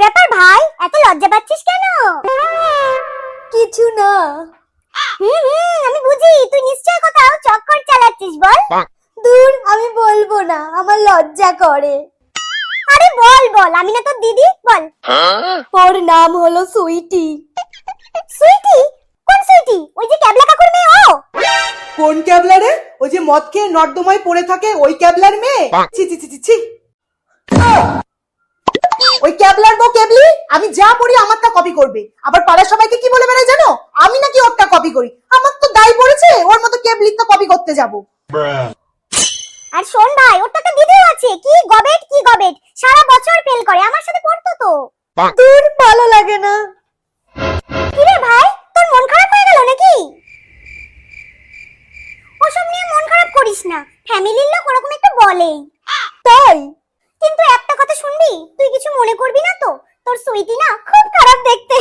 ব্যাপার ভাই, এত লজ্জা পাচ্ছিস কেন? কিছু না। আমি বুঝি তুই নিশ্চয় কোথাও চক্কর চালাচ্ছিস, বল। দূর, আমি বলবো না, আমার লজ্জা করে। আরে বল বল, আমি না তোর দিদি, বল। ওর নাম হলো সুইটি। সুইটি? কোন সুইটি? ওই যে ক্যাবলা কাকুর মেয়ে ও? কোন ক্যাবলা রে? ওই যে মদ খেয়ে নর্দমায় পড়ে থাকে ওই ক্যাবলার মেয়ে? ছি ছি ছি ছি ছি। ওই ক্যাবলার বউ কেবলি, আমি যা পড়ি আমার তা কপি করবে, আবার পাড়ার সবাইকে কি বলে বেড়ায় জানো? আমি নাকি ওরটা কপি করি। আমার তো দায় পড়েছে ওর মতো কেবলির তো কপি করতে যাব। আর শোন ভাই, ওর তো একটা দিদিও আছে, কি গবেট, সারা বছর ফেল করে, আমার সাথে পড়তো তো। দূর, ভালো লাগে না। কি রে ভাই, তোর মন খারাপ হয়ে গেল নাকি? ওসব নিয়ে মন খারাপ করিস না, ফ্যামিলির লোক ওরকম একটু বলেই। তাই? কিন্তু একটা কথা শুনবি, তুই কিছু মনে করবি না তো? তোর সুইটি না খুব খারাপ দেখতে।